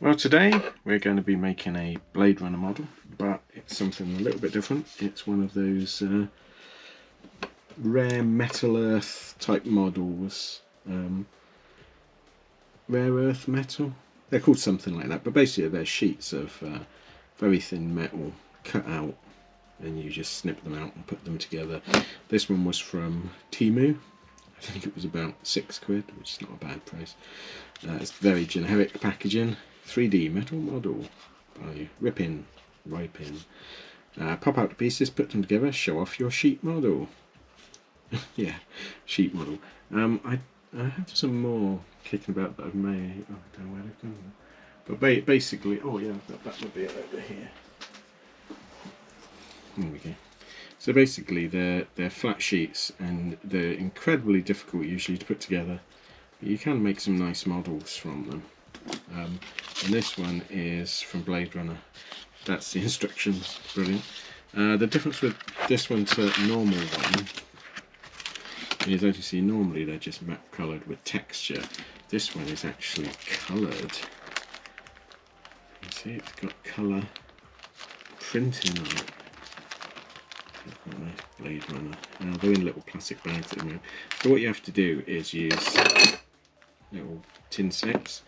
Well, today we're going to be making a Bladerunner model, but it's something a little bit different. It's one of those rare metal earth type models, rare earth metal. They're called something like that, but basically they're sheets of very thin metal cut out, and you just snip them out and put them together. This one was from Temu. I think it was about £6, which is not a bad price. It's very generic packaging. 3D metal model by Ripin. Pop out the pieces, put them together, show off your sheet model. Yeah, sheet model. I have some more kicking about that I've made. Oh, I don't know where they've gone. But basically, oh yeah, that would be it over here. There we go. So basically, they're flat sheets, and they're incredibly difficult usually to put together. But you can make some nice models from them. And this one is from Bladerunner. That's the instructions. Brilliant. The difference with this one to a normal one is, as you see, normally they're just matte coloured with texture. This one is actually coloured. You see, it's got colour printing on it. Bladerunner. They're in little plastic bags at the moment. So what you have to do is use little tin snips,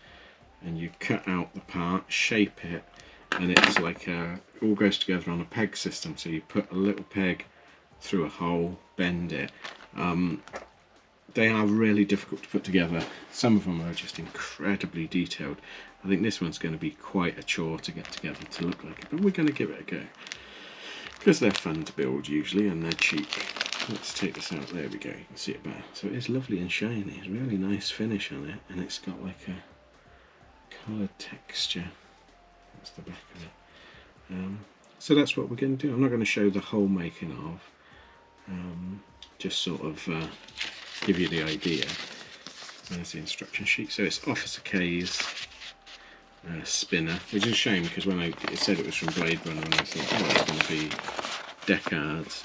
and you cut out the part, shape it, and it's like it all goes together on a peg system. So you put a little peg through a hole, bend it. They are really difficult to put together. Some of them are just incredibly detailed. I think this one's going to be quite a chore to get together to look like it, but we're going to give it a go, because they're fun to build usually, and they're cheap. Let's take this out. There we go. You can see it better. So it is lovely and shiny. It's a really nice finish on it, and it's got like a coloured texture. That's the back of it. So that's what we're going to do. I'm not going to show the whole making of. Just sort of give you the idea. There's the instruction sheet. So it's Officer K's spinner, which is a shame, because when it said it was from Bladerunner, and I thought, oh, it's going to be Deckard's.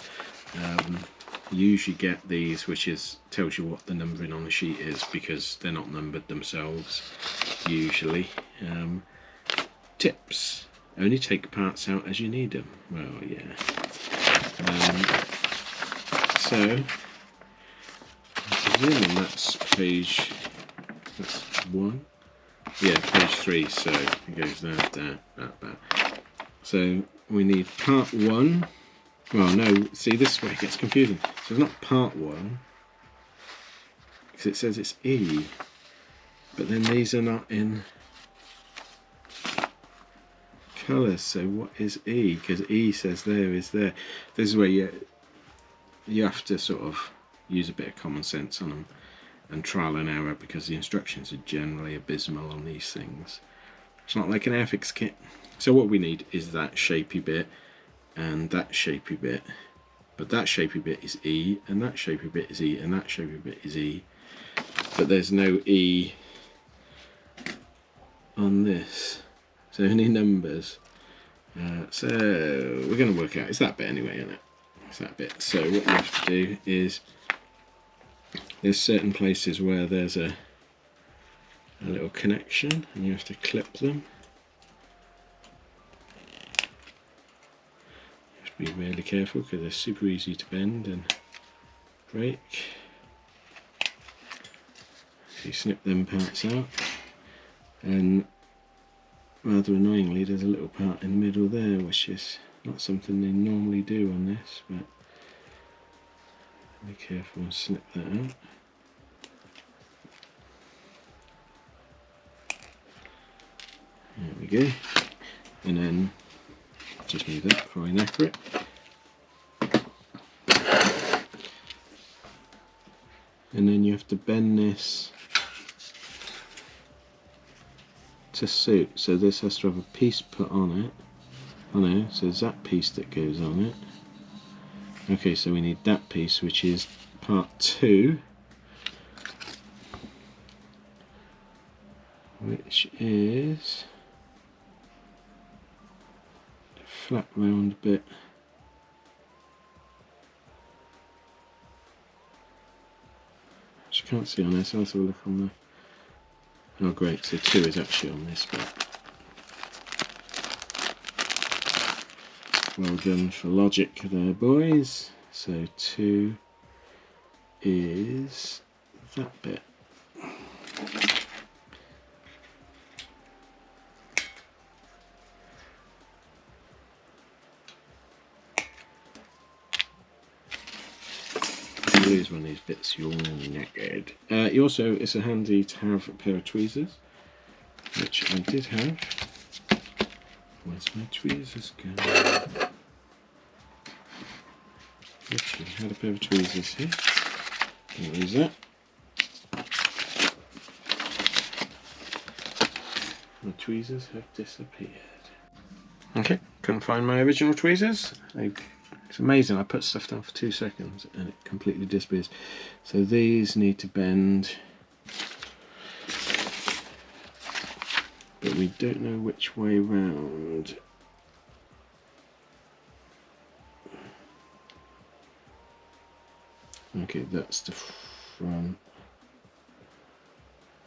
You usually get these, which tells you what the numbering on the sheet is, because they're not numbered themselves usually. Tips: only take parts out as you need them. Well, yeah. So I'm presuming that's page. That's 1. Yeah, page 3. So it goes there. So we need part 1. Well, no, see, this is where it gets confusing. So it's not part 1, because it says it's E, but then these are not in colours. So what is E? Because E says there is there. This is where you have to sort of use a bit of common sense on them and trial and error, because the instructions are generally abysmal on these things. It's not like an Airfix kit. So what we need is that shapy bit, and that shapy bit, but that shapy bit is E, and that shapy bit is E, and that shapy bit is E, but there's no E on this, so only numbers. So we're going to work out, it's that bit anyway, isn't it? It's that bit. So what you have to do is, there's certain places where there's a little connection, and you have to clip them. Be really careful, because they're super easy to bend and break. You snip them parts out, and rather annoyingly there's a little part in the middle there, which is not something they normally do on this, but be careful and snip that out. There we go. And then just move that before I knacker it. And then you have to bend this to suit. So this has to have a piece put on it. Oh no, so there's that piece that goes on it. Okay, so we need that piece, which is part 2. Which is flat round bit. Which can't see on this, I'll have a look on the... Oh great, so 2 is actually on this bit. Well done for logic there, boys. So 2 is that bit. Lose one of these bits, you're knackered. You also, it's a handy to have a pair of tweezers, which I did have. Where's my tweezers going? Okay, I had a pair of tweezers here. Don't lose that. My tweezers have disappeared. Okay, couldn't find my original tweezers. It's amazing, I put stuff down for 2 seconds and it completely disappears. So these need to bend, but we don't know which way round. Okay, that's the front.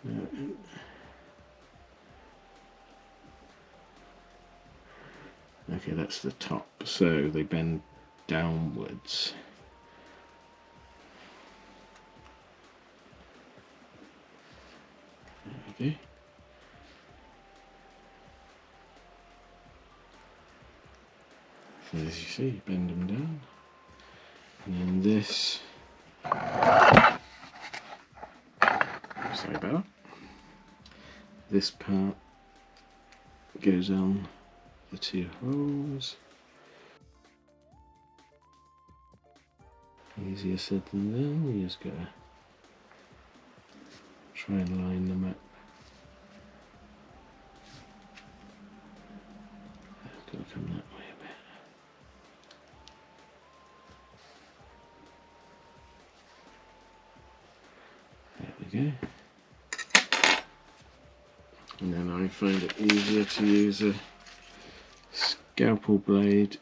No. Okay, that's the top, so they bend downwards. There we go. So as you see, you bend them down. And then this, sorry about that. This part goes on the 2 holes. Easier said than done, you just gotta try and line them up. I've got to come that way a bit. There we go. And then I find it easier to use a scalpel blade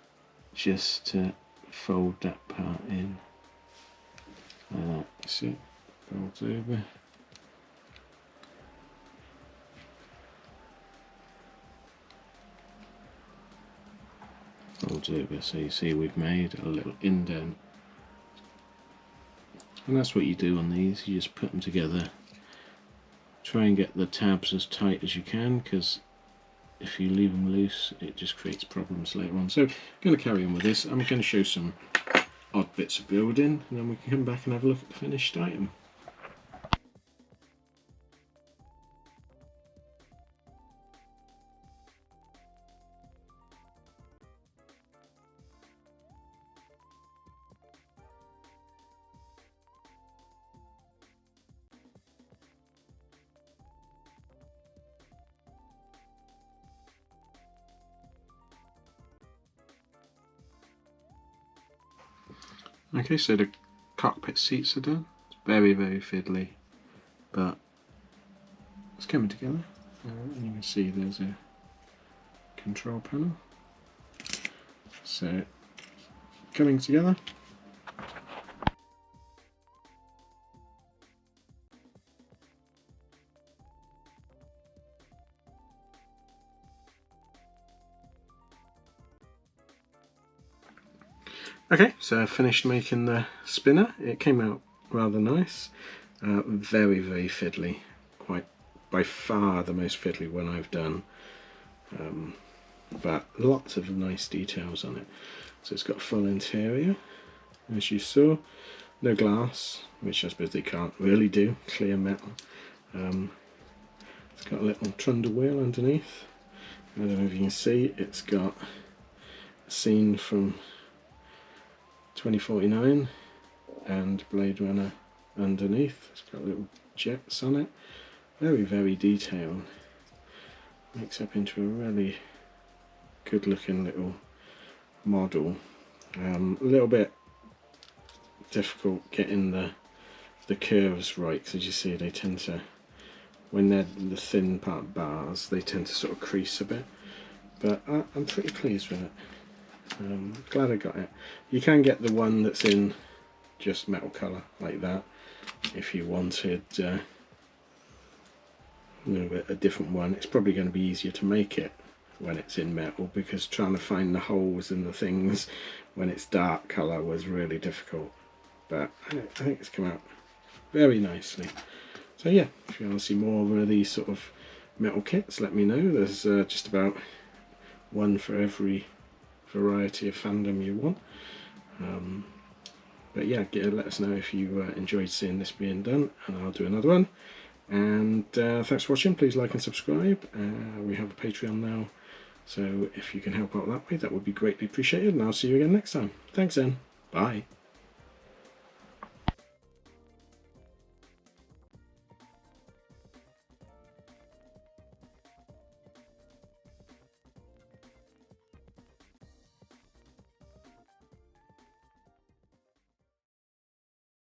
just to fold that part in. Like that, see, folds over. Folds over, so you see we've made a little indent. And that's what you do on these, you just put them together. Try and get the tabs as tight as you can, because if you leave them loose, it just creates problems later on. So I'm going to carry on with this. I'm going to show some odd bits of building, and then we can come back and have a look at the finished item. Okay, so the cockpit seats are done. It's very, very fiddly, but it's coming together. And you can see there's a control panel. So, coming together. Okay, so I finished making the spinner. It came out rather nice. Very, very fiddly. Quite by far the most fiddly one I've done. But lots of nice details on it. So it's got a full interior, as you saw. No glass, which I suppose they can't really do. Clear metal. It's got a little trundle wheel underneath. I don't know if you can see, it's got a scene from 2049 and Bladerunner underneath. It's got little jets on it. Very, very detailed. Makes up into a really good looking little model. A little bit difficult getting the curves right, because as you see they tend to, when they're the thin part bars, they tend to sort of crease a bit. But I'm pretty pleased with it. Glad I got it. You can get the one that's in just metal colour like that if you wanted a different one. It's probably going to be easier to make it when it's in metal, because trying to find the holes in the things when it's dark colour was really difficult. But I think it's come out very nicely. So yeah, if you want to see more of these sort of metal kits, let me know. There's just about one for every variety of fandom you want. But yeah, let us know if you enjoyed seeing this being done, and I'll do another one. And thanks for watching. Please like and subscribe. We have a Patreon now, so if you can help out that way, that would be greatly appreciated, and I'll see you again next time. Thanks then. Bye.